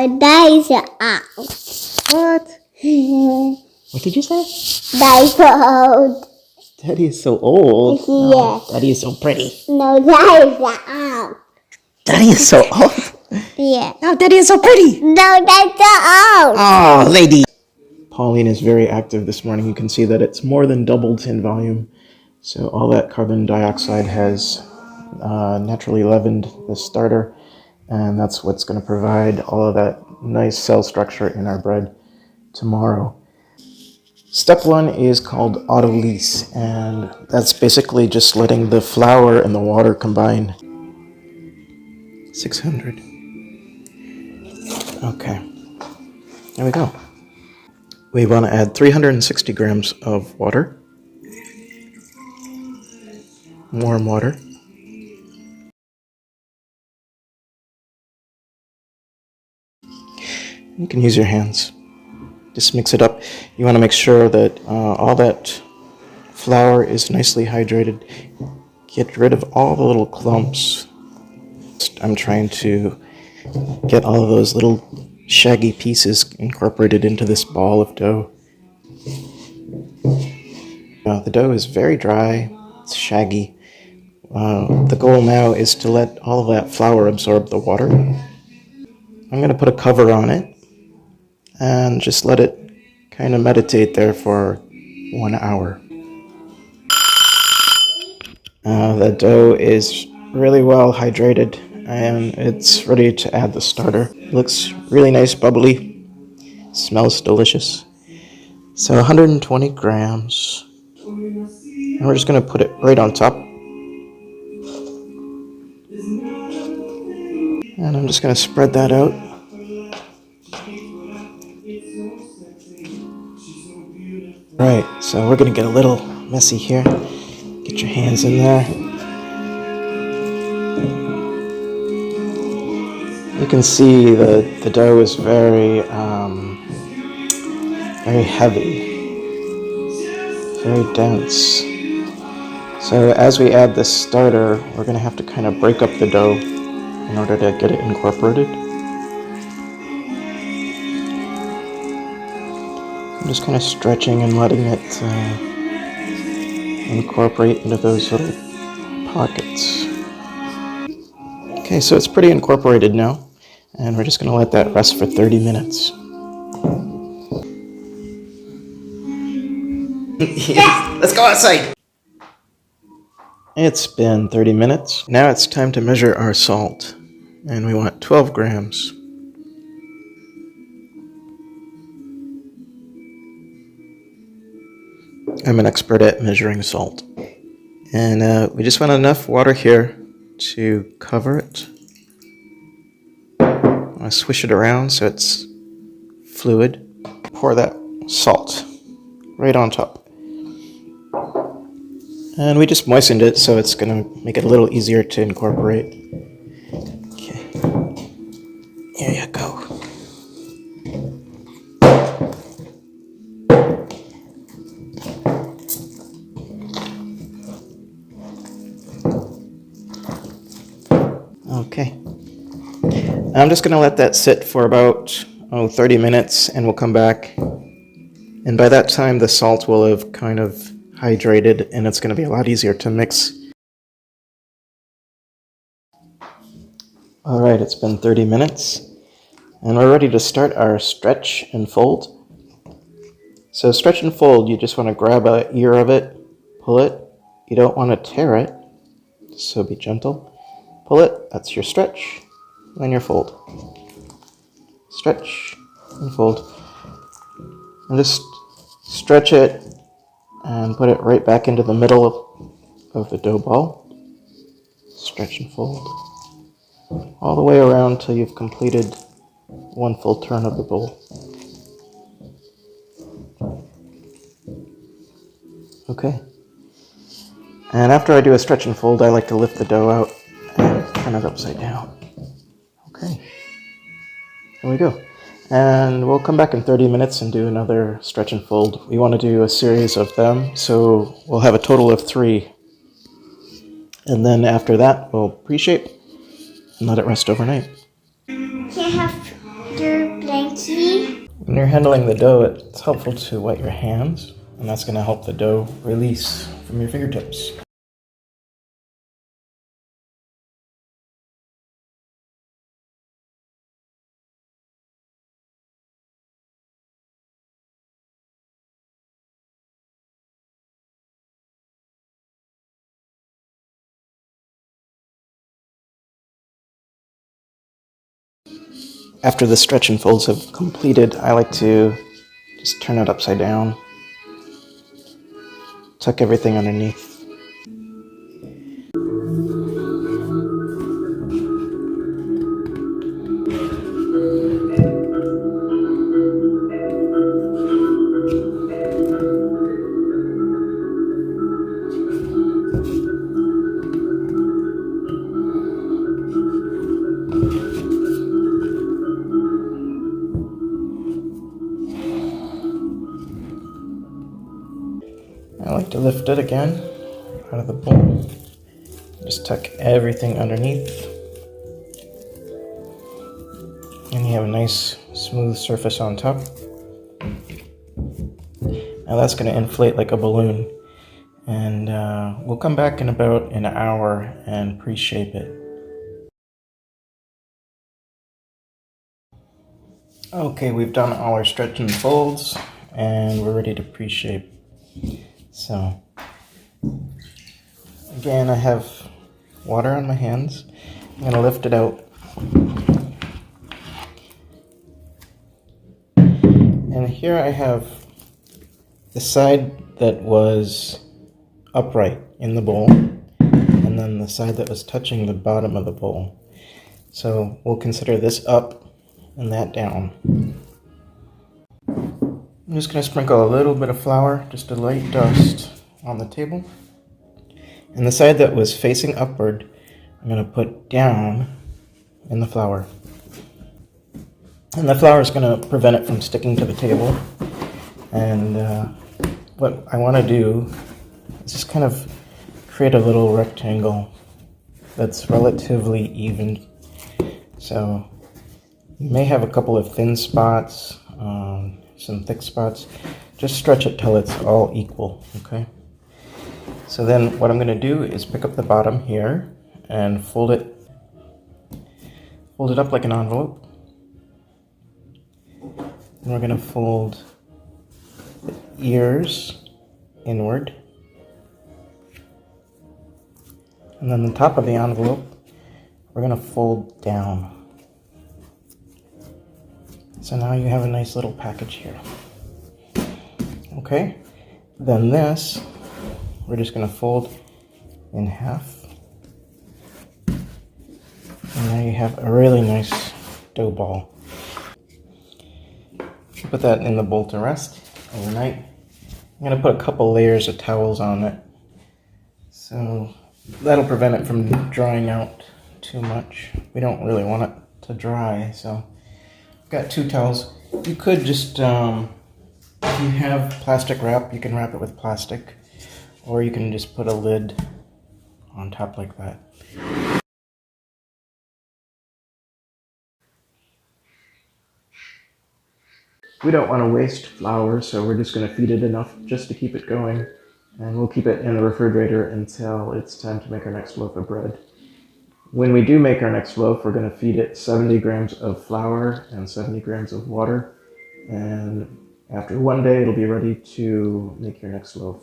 That is out. What? What did you say? That is old. Daddy is so old. Yes. No, Daddy is so pretty. No, that is out. Daddy is so old. Yeah. No, Daddy is so pretty. No, that's out. Oh, lady. Pauline is very active this morning. You can see that it's more than doubled in volume. So all that carbon dioxide has naturally leavened the starter, and that's what's going to provide all of that nice cell structure in our bread tomorrow. Step one is called autolyse, and that's basically just letting the flour and the water combine. 600. Okay, there we go. We want to add 360 grams of water, warm water. You can use your hands. Just mix it up. You want to make sure that all that flour is nicely hydrated. Get rid of all the little clumps. I'm trying to get all of those little shaggy pieces incorporated into this ball of dough. The dough is very dry. It's shaggy. The goal now is to let all of that flour absorb the water. I'm going to put a cover on it and just let it kind of meditate there for 1 hour. The dough is really well hydrated and it's ready to add the starter. It looks really nice, bubbly, smells delicious. So 120 grams, and we're just going to put it right on top. And I'm just going to spread that out. Right, so we're going to get a little messy here. Get your hands in there. You can see the dough is very heavy, very dense. So as we add this starter, we're going to have to kind of break up the dough in order to get it incorporated. I'm just kind of stretching and letting it incorporate into those little pockets. Okay, so it's pretty incorporated now, and we're just going to let that rest for 30 minutes. Yes, let's go outside. It's been 30 minutes. Now it's time to measure our salt, and we want 12 grams. I'm an expert at measuring salt. And we just want enough water here to cover it. I want to swish it around so it's fluid. Pour that salt right on top. And we just moistened it so it's going to make it a little easier to incorporate. Okay. Here you go. Okay. I'm just going to let that sit for about 30 minutes and we'll come back. And by that time the salt will have kind of hydrated and it's going to be a lot easier to mix. Alright, it's been 30 minutes and we're ready to start our stretch and fold. So stretch and fold, you just want to grab an ear of it, pull it. You don't want to tear it, so be gentle. Pull it, that's your stretch, and your fold. Stretch and fold. And just stretch it and put it right back into the middle of the dough ball. Stretch and fold. All the way around till you've completed one full turn of the bowl. Okay. And after I do a stretch and fold, I like to lift the dough out and turn it upside down. Okay. There we go. And we'll come back in 30 minutes and do another stretch and fold. We want to do a series of them, so we'll have a total of 3. And then after that, we'll pre-shape and let it rest overnight. You have to Thank you. When you're handling the dough, it's helpful to wet your hands, and that's going to help the dough release from your fingertips. After the stretch and folds have completed, I like to just turn it upside down, tuck everything underneath. I like to lift it again out of the bowl. Just tuck everything underneath. And you have a nice smooth surface on top. Now that's going to inflate like a balloon. And we'll come back in about an hour and pre-shape it. Okay, we've done all our stretch and folds, and we're ready to pre-shape. So, again, I have water on my hands. I'm going to lift it out. And here I have the side that was upright in the bowl, and then the side that was touching the bottom of the bowl. So we'll consider this up and that down. I'm just going to sprinkle a little bit of flour, just a light dust, on the table. And the side that was facing upward, I'm going to put down in the flour. And the flour is going to prevent it from sticking to the table. And what I want to do is just kind of create a little rectangle that's relatively even. So you may have a couple of thin spots, some thick spots. Just stretch it till it's all equal, okay? So then what I'm going to do is pick up the bottom here and fold it up like an envelope. And we're going to fold the ears inward. And then the top of the envelope, we're going to fold down. So now you have a nice little package here. Okay, then this, we're just going to fold in half. And now you have a really nice dough ball. Put that in the bowl to rest overnight. I'm going to put a couple layers of towels on it. So that'll prevent it from drying out too much. We don't really want it to dry, so I've got 2 towels. You could just, if you have plastic wrap, you can wrap it with plastic, or you can just put a lid on top like that. We don't want to waste flour, so we're just going to feed it enough just to keep it going. And we'll keep it in the refrigerator until it's time to make our next loaf of bread. When we do make our next loaf, we're going to feed it 70 grams of flour and 70 grams of water. And after one day, it'll be ready to make your next loaf.